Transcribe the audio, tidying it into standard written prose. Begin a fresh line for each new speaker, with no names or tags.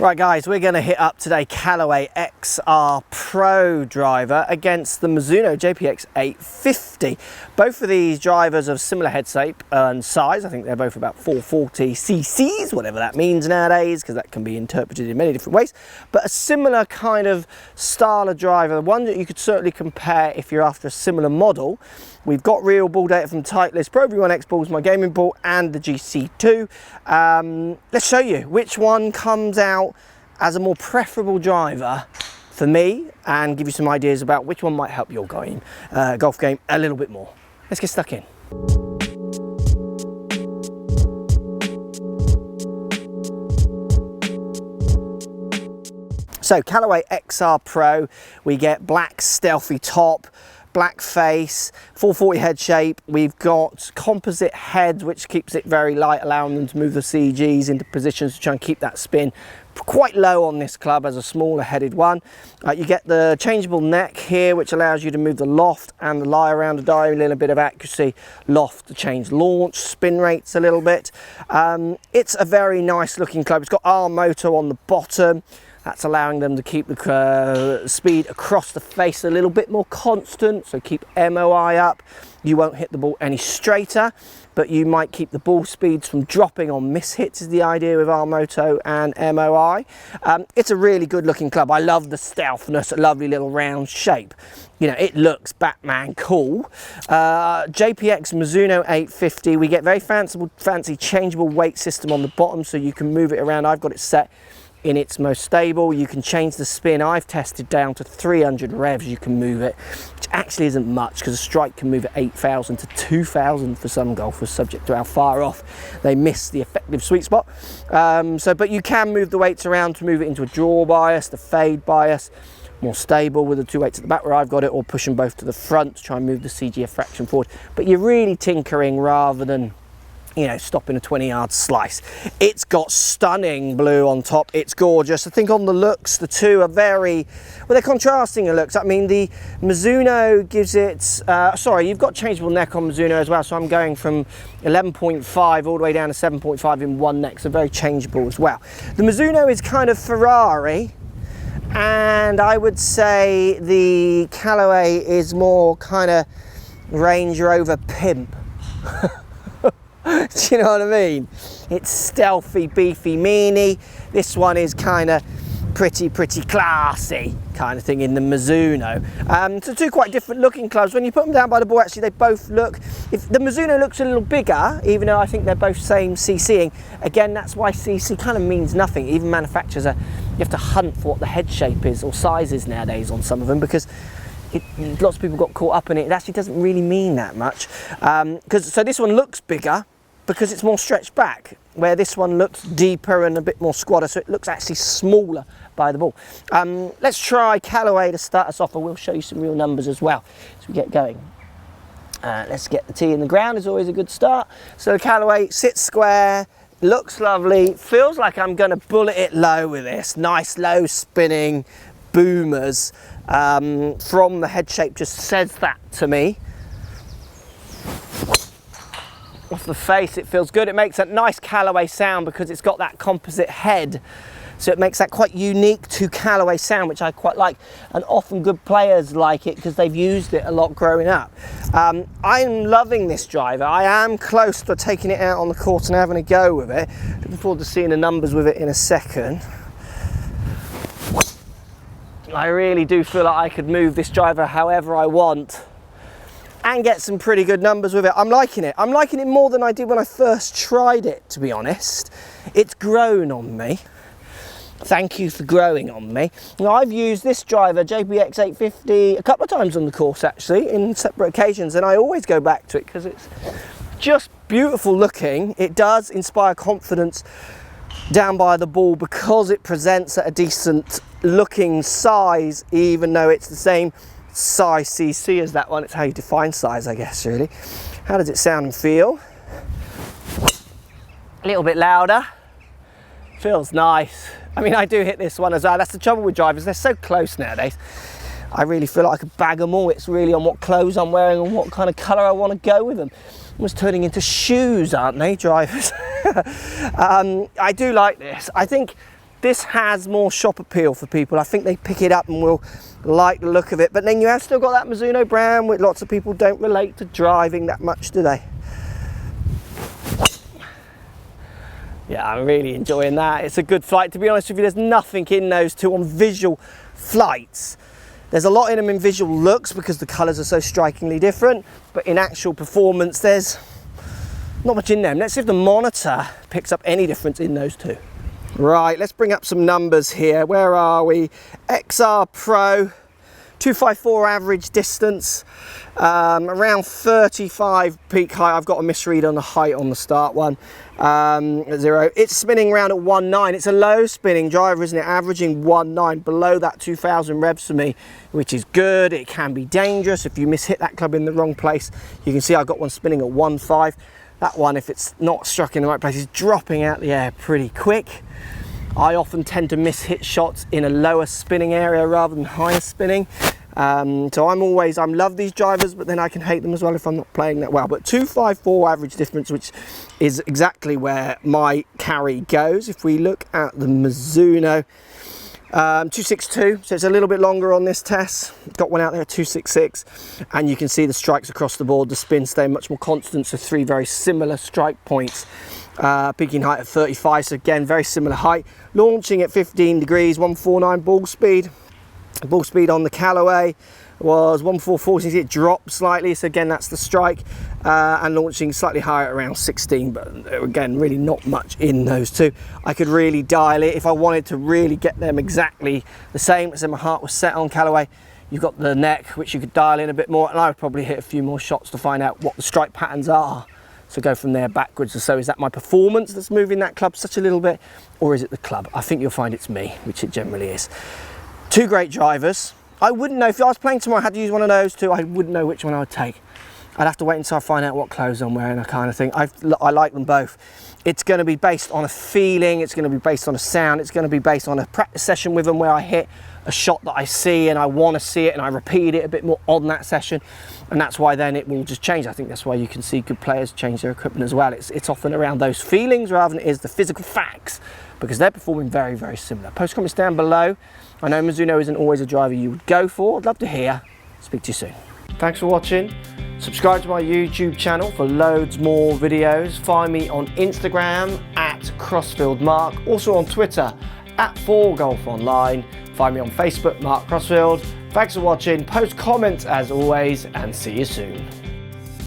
Right guys, we're going to hit up today Callaway XR Pro driver against the Mizuno JPX 850. Both of these drivers of similar head shape and size. I think they're both about 440 cc's, whatever that means nowadays, because that can be interpreted in many different ways. But a similar kind of style of driver, one that you could certainly compare if you're after a similar model. We've got real ball data from Titleist, Pro V1X balls, my gaming ball, and the GC2. Let's show you which one comes out as a more preferable driver for me, and give you some ideas about which one might help your golf game a little bit more. Let's get stuck in. So Callaway XR Pro, we get black stealthy top, black face, 440 head shape. We've got composite head, which keeps it very light, allowing them to move the CGs into positions to try and keep that spin quite low on this club as a smaller headed one. You get the changeable neck here, which allows you to move the loft and the lie around the dial, a little bit of accuracy, loft to change launch, spin rates a little bit. It's a very nice looking club. It's got R moto on the bottom. That's allowing them to keep the speed across the face a little bit more constant, so keep MOI up. You won't hit the ball any straighter, but you might keep the ball speeds from dropping on mishits is the idea with R moto and MOI. It's a really good looking club. I love the stealthness, a lovely little round shape. You know, it looks Batman cool. JPX Mizuno 850, we get very fancy changeable weight system on the bottom, so you can move it around. I've got it set in its most stable. You can change the spin. I've tested down to 300 revs. You can move it, which actually isn't much, because a strike can move at 8,000 to 2,000 for some golfers, subject to how far off they miss the effective sweet spot. But you can move the weights around to move it into a draw bias, the fade bias, more stable with the two weights at the back where I've got it, or push them both to the front to try and move the CG a fraction forward. But you're really tinkering rather than, you know, stopping a 20-yard slice. It's got stunning blue on top. It's gorgeous. I think on the looks, the two are very, well, they're contrasting in looks. I mean, the Mizuno gives it, sorry, you've got changeable neck on Mizuno as well, so I'm going from 11.5 all the way down to 7.5 in one neck, so very changeable as well. The Mizuno is kind of Ferrari, and I would say the Callaway is more kind of Range Rover pimp. Do you know what I mean? It's stealthy, beefy, meany. This one is kind of pretty classy kind of thing in the Mizuno. So two quite different looking clubs. When you put them down by the ball, actually they both look, if the Mizuno looks a little bigger, even though I think they're both same CCing, again, that's why CC kind of means nothing. Even manufacturers you have to hunt for what the head shape is or size is nowadays on some of them, because lots of people got caught up in it. It actually doesn't really mean that much. So this one looks bigger because it's more stretched back, where this one looks deeper and a bit more squatter, so it looks actually smaller by the ball. Let's try Callaway to start us off, and we'll show you some real numbers as well as we get going. Let's get the tee in the ground, is always a good start. So Callaway sits square, looks lovely, feels like I'm going to bullet it low with this. Nice low spinning boomers from the head shape, just says that to me. Off the face, it feels good. It makes a nice Callaway sound because it's got that composite head, so it makes that quite unique to Callaway sound, which I quite like, and often good players like it because they've used it a lot growing up. I'm loving this driver. I am close to taking it out on the course and having a go with it. Looking forward to seeing the numbers with it in a second. I really do feel like I could move this driver however I want and get some pretty good numbers with it. I'm liking it. I'm liking it more than I did when I first tried it, to be honest. It's grown on me. Thank you for growing on me. Now, I've used this driver, JPX 850, a couple of times on the course actually, in separate occasions, and I always go back to it because it's just beautiful looking. It does inspire confidence down by the ball because it presents at a decent looking size, even though it's the same size CC as that one. It's how you define size, I guess, really. How does it sound and feel? A little bit louder. Feels nice. I mean, I do hit this one as well. That's the trouble with drivers, they're so close nowadays. I really feel like I could bag them all. It's really on what clothes I'm wearing and what kind of colour I want to go with them. Almost turning into shoes, aren't they, drivers? I do like this. I think This has more shop appeal for people. I think they pick it up and will like the look of it. But then you have still got that Mizuno brand, which lots of people don't relate to driving that much, do they? Yeah, I'm really enjoying that. It's a good flight. To be honest with you, there's nothing in those two on visual flights. There's a lot in them in visual looks because the colours are so strikingly different, but in actual performance, there's not much in them. Let's see if the monitor picks up any difference in those two. Right, let's bring up some numbers here. Where are we? XR Pro, 254 average distance, around 35 peak height. I've got a misread on the height on the start one. At 0. It's spinning around at 1.9. It's a low spinning driver, isn't it? Averaging 1.9, below that 2,000 revs for me, which is good. It can be dangerous if you hit that club in the wrong place. You can see I've got one spinning at 1.5. That one, if it's not struck in the right place, is dropping out the air pretty quick. I often tend to hit shots in a lower spinning area rather than higher spinning. So I love these drivers, but then I can hate them as well if I'm not playing that well. But 254 average difference, which is exactly where my carry goes. If we look at the Mizuno, 262, so it's a little bit longer on this test. Got one out there at 266, and you can see the strikes across the board, the spin staying much more constant, so 3 very similar strike points. Peaking height at 35, so again, very similar height. Launching at 15 degrees, 149 ball speed. Ball speed on the Callaway was 1.440. It dropped slightly, so again that's the strike, and launching slightly higher at around 16, but again really not much in those two. I could really dial it if I wanted to really get them exactly the same. So my heart was set on Callaway. You've got the neck, which you could dial in a bit more, and I would probably hit a few more shots to find out what the strike patterns are. So go from there backwards. So is that my performance that's moving that club such a little bit, or is it the club? I think you'll find it's me, which it generally is. Two great drivers. I wouldn't know, if I was playing tomorrow, I had to use one of those two, I wouldn't know which one I would take. I'd have to wait until I find out what clothes I'm wearing, that kind of thing. I like them both. It's going to be based on a feeling, it's going to be based on a sound, it's going to be based on a practice session with them where I hit a shot that I see and I want to see it and I repeat it a bit more on that session, and that's why then it will just change. I think that's why you can see good players change their equipment as well. It's often around those feelings rather than it is the physical facts, because they're performing very, very similar. Post comments down below. I know Mizuno isn't always a driver you would go for. I'd love to hear. Speak to you soon. Thanks for watching. Subscribe to my YouTube channel for loads more videos. Find me on Instagram at Crossfield Mark. Also on Twitter at 4golfonline. Find me on Facebook, Mark Crossfield. Thanks for watching. Post comments as always, and see you soon.